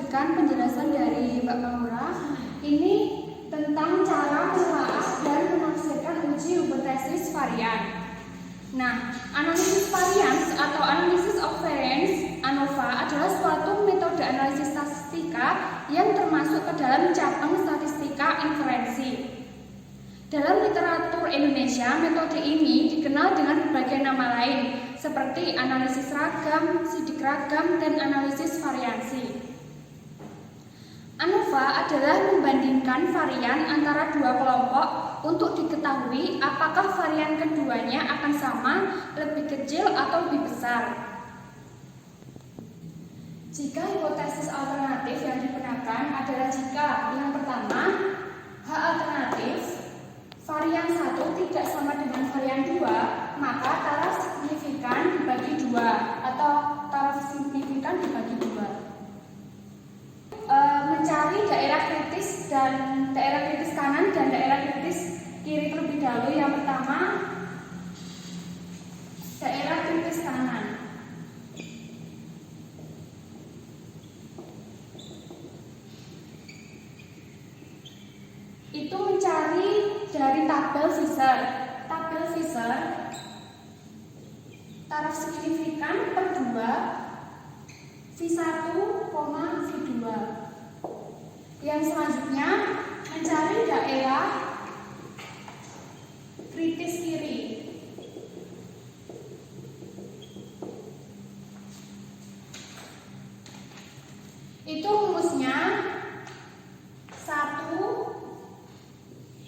lanjutkan penjelasan dari Mbak Maura. Ini tentang cara menelaah dan menafsirkan uji hipotesis varian. Nah, analisis varians atau analysis of variance ANOVA adalah suatu metode analisis statistika yang termasuk ke dalam cabang statistika inferensi. Dalam literatur Indonesia, metode ini dikenal dengan berbagai nama lain seperti analisis ragam, sidik ragam, dan analisis variansi. ANOVA adalah membandingkan varian antara dua kelompok untuk diketahui apakah varian keduanya akan sama, lebih kecil, atau lebih besar. Jika hipotesis alternatif yang digunakan adalah jika yang pertama, H alternatif, varian 1 tidak sama dengan varian 2, maka taraf signifikan dibagi 2 atau taraf signifikan dibagi 2. Mencari daerah kritis dan daerah kritis kanan dan daerah kritis kiri terlebih dahulu. Yang pertama, daerah kritis kanan. Itu mencari dari tabel Fisher. Tabel Fisher, taraf signifikan per 2, V1, V2. Yang selanjutnya, mencari daerah kritis kiri. Itu rumusnya 1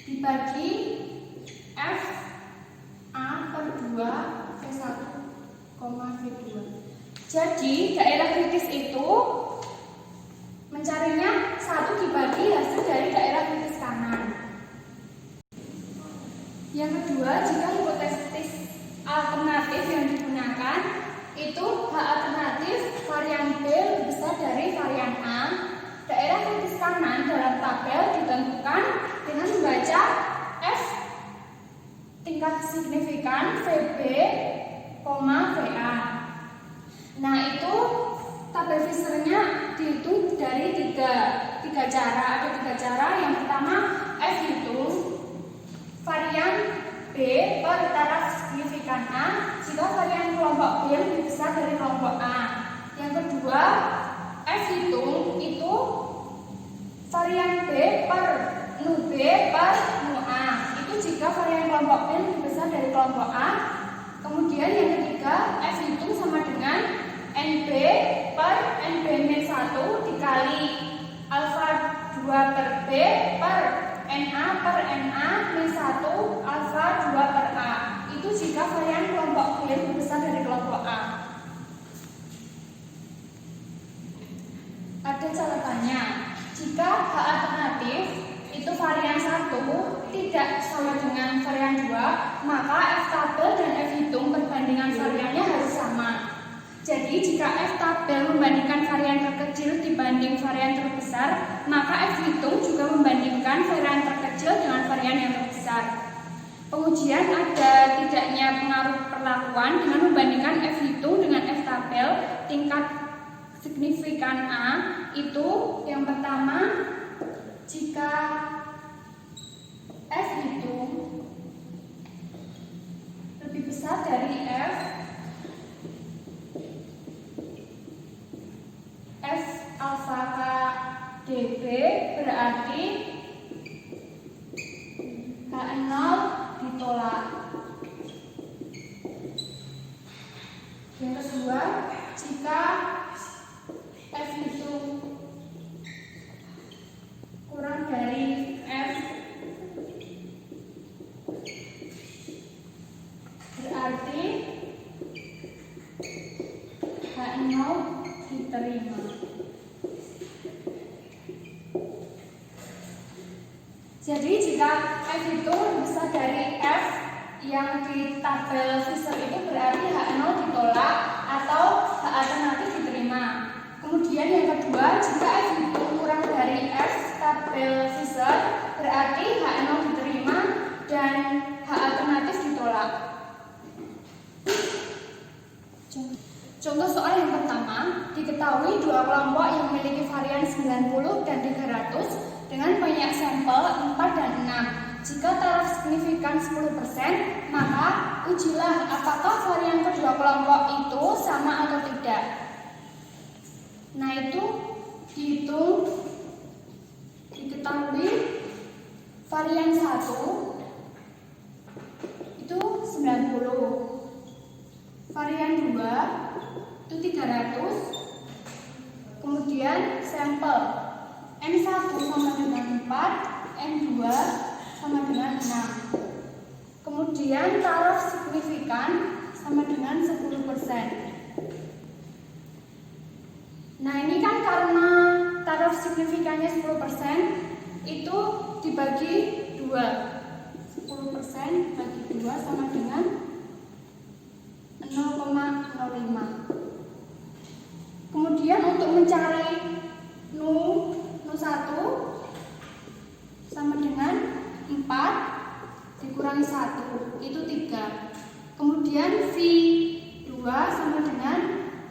dibagi F A per 2 V1, V2. Jadi daerah kritis itu mencarinya 1 dibagi hasil dari daerah kritis kanan. Yang kedua, jika hipotesis alternatif yang digunakan itu H alternatif varian B lebih besar dari varian A, daerah kritis kanan dalam tabel ditentukan dengan membaca F tingkat signifikan VB, VA. Nah, itu tabel Fisher-nya dihitung dari tiga cara. Ada 3 cara. Yang pertama, F hitung varian B per taraf signifikan A jika varian kelompok B lebih besar dari kelompok A. Yang kedua, F hitung itu varian B per nu B per nu A. Itu jika varian kelompok B lebih besar dari kelompok A. Kemudian yang ketiga, F hitung sama dengan NB per NB-1 dikali alfa 2 per B per NA per NA-1 alfa 2 per A. Itu jika varian kelompok B lebih besar dari kelompok A. Ada catatannya. Jika H alternatif itu varian 1 tidak sama dengan varian 2, maka F tabel dan F hitung perbandingan variannya harus sama. Jadi jika F tabel membandingkan varian terkecil dibanding varian terbesar, maka F hitung juga membandingkan varian terkecil dengan varian yang terbesar. Pengujian ada tidaknya pengaruh perlakuan dengan membandingkan F hitung dengan F tabel tingkat signifikan A. Itu yang pertama, jika F hitung lebih besar dari F alfa K dB, berarti K0 ditolak. Yang kedua, jika F itu kurang dari F, berarti H0 diterima. Jadi jika F itu besar dari F yang di tabel Fisher itu berarti H0 ditolak atau H alternatif diterima. Kemudian yang kedua, jika F itu kurang dari F tabel Fisher berarti H0 diterima dan H alternatif ditolak. Contoh soal yang pertama, diketahui dua kelompok yang memiliki varians 90 dan 300 dengan banyak sampel 4 dan 6. Jika taraf signifikan 10%, maka ujilah apakah varian kedua kelompok itu sama atau tidak. Nah, itu dihitung, diketahui varian 1 itu 90, varian 2 itu 300, kemudian sampel N1 sama dengan 4, N2 sama dengan 6. Kemudian taraf signifikan sama dengan 10%. Nah, ini kan karena taraf signifikannya 10%, itu dibagi 2. 10% bagi 2 sama dengan 0,05. Kemudian untuk mencari Nu1 sama dengan 4 dikurangi 1, itu 3. Kemudian V2 sama dengan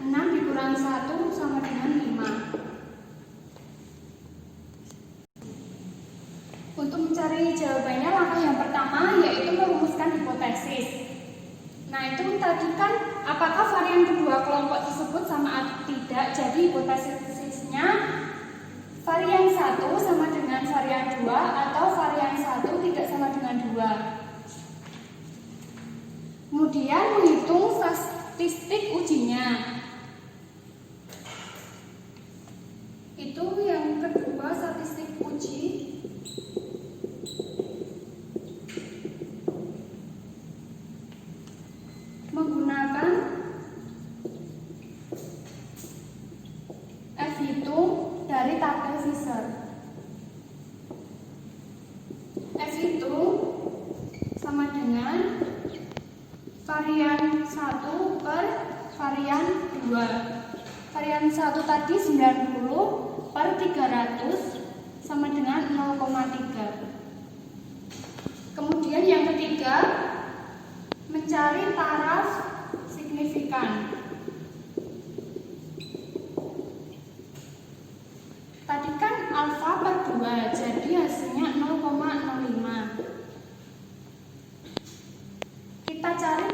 6 dikurangi 1 sama dengan 5. Untuk mencari jawabannya, langkah yang pertama yaitu merumuskan hipotesis. Nah, itu tadi kan apakah varian kedua kelompok tersebut sama atau tidak. Jadi hipotesisnya varian 1 sama dengan varian 2 atau varian 1 tidak sama dengan 2. Kemudian menghitung statistik ujinya. Itu yang kedua, statistik uji. Menggunakan F hitung dari tabel Fisher. F hitung sama dengan varian 1 per varian 2. Varian 1 tadi 90 per 300 sama dengan 0,3. Kemudian yang ketiga, mencari taraf signifikan. Tadi kan alfa per 2, jadi hasilnya 0,05. Kita cari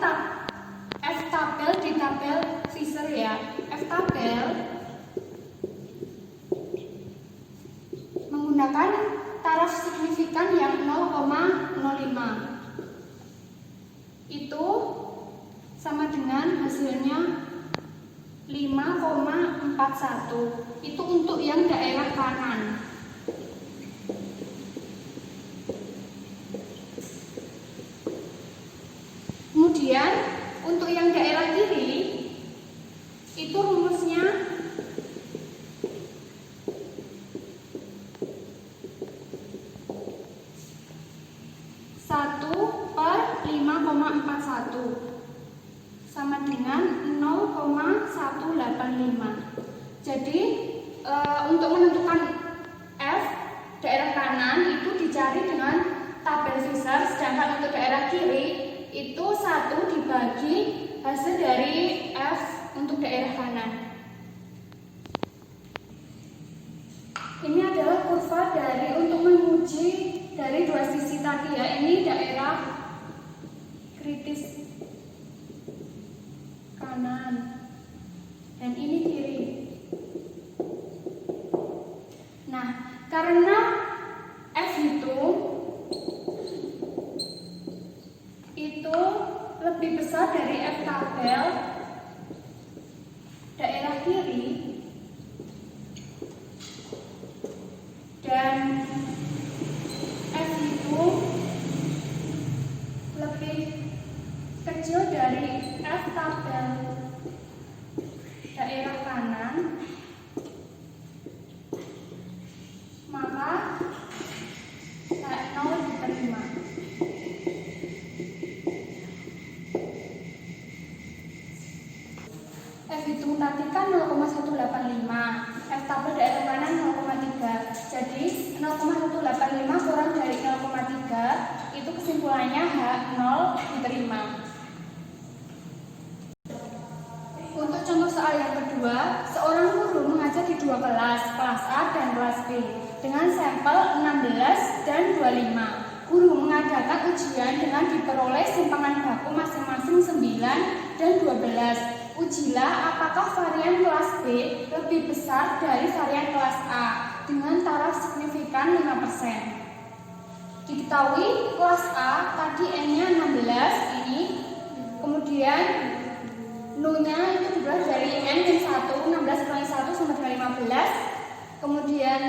F tabel di tabel Fisher ya. F tabel menggunakan taraf signifikan yang 0,05. Itu sama dengan hasilnya 5,41. Itu untuk yang daerah kanan. Kemudian untuk yang daerah kiri itu rumusnya per 5,41 sama dengan 0,185. Jadi untuk menentukan F daerah kanan itu dicari dengan tabel Fisher, sedangkan untuk daerah kiri itu 1 dibagi hasil dari F untuk daerah kanan. Ini adalah kurva untuk menguji dari dua sisi tadi ya. Ini daerah kritis kanan dan ini kiri. Nah, karena F itu lebih besar dari F tabel daerah kiri dan F itu lebih kecil dari F tabel daerah kanan, maka 0 diterima. F hitung tadi kan 0,185, F tabel daerah kanan 0,3. Jadi 0,185 kurang dari 0,3 itu kesimpulannya H0 diterima. Untuk contoh soal yang kedua, seorang guru mengajar di 2 dua kelas A dan kelas B, dengan sampel 16 dan 25. Guru mengadakan ujian dengan diperoleh simpangan baku masing-masing 9 dan 12. Ujilah apakah varian kelas B lebih besar dari varian kelas A dengan taraf signifikan 5%. Diketahui kelas A tadi N-nya 16 ini, kemudian Nu-nya itu dibuat dari N min 1, 16 kali 1 sama dengan 15. Kemudian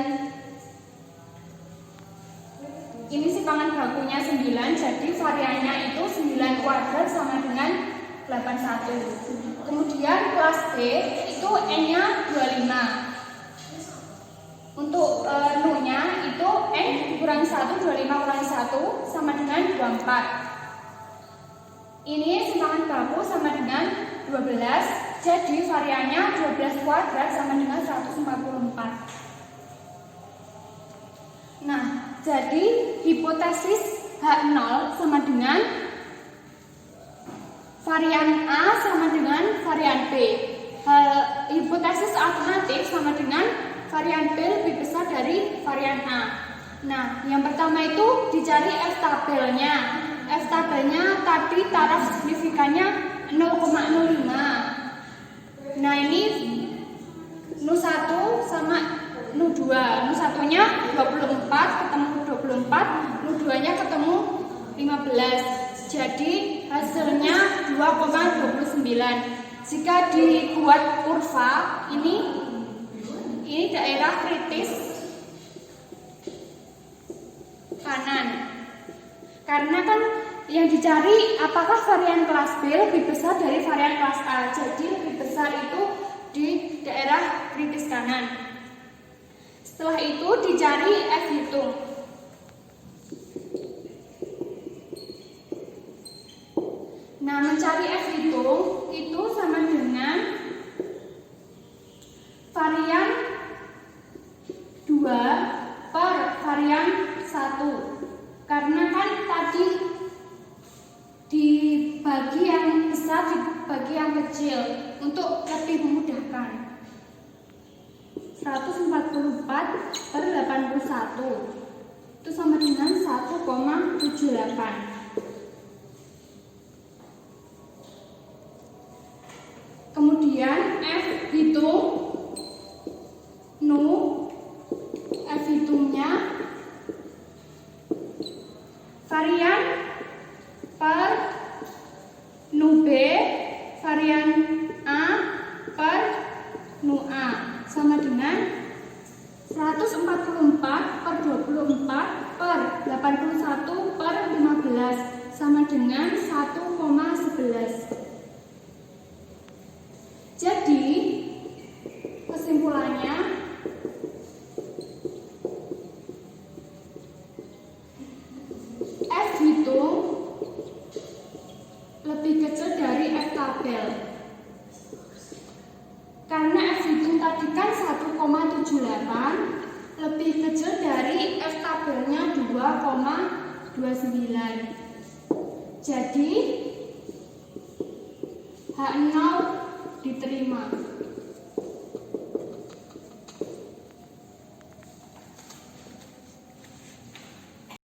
ini simpangan bakunya 9, jadi variannya itu 9 kuadrat sama dengan 81. Kemudian kelas B itu N-nya 25. Untuk Nu-nya itu N dikurangi 1, 25 kurangi 1 sama dengan 24. Ini simpangan baku sama dengan 12, jadi variannya 12 kuadrat sama dengan 144. Nah, jadi hipotesis H0 sama dengan varian A sama dengan varian B. Hipotesis alternatif sama dengan varian B lebih besar dari varian A. Nah, yang pertama itu dicari F tabelnya. F tabelnya tadi taraf signifikannya 0,05. Nah, ini Nu1 sama Nu2. Nu1-nya 24 ketemu 24, Nu2-nya ketemu 15. Jadi hasilnya 2,29. Jika dibuat kurva ini daerah kritis kanan. Karena kan yang dicari apakah varian kelas B lebih besar dari varian kelas A. Jadi lebih besar itu di daerah kritis kanan. Setelah itu dicari F hitung. Nah, mencari F hitung itu sama dengan varian 2 per varian 1. Karena kan tadi dibagi yang besar dibagi yang kecil untuk lebih memudahkan. 144 per 81 itu sama dengan 1,78. Kemudian F hitung Nu, F hitungnya varian per Nu B, varian A per Nu A sama dengan 144 per 24 per 81 per 15 sama dengan 1,11. Jadi kesimpulannya F hitung lebih kecil dari F tabel. Karena F hitung tadi kan 1,78 lebih kecil dari F tabelnya 2,29. Jadi H0 diterima.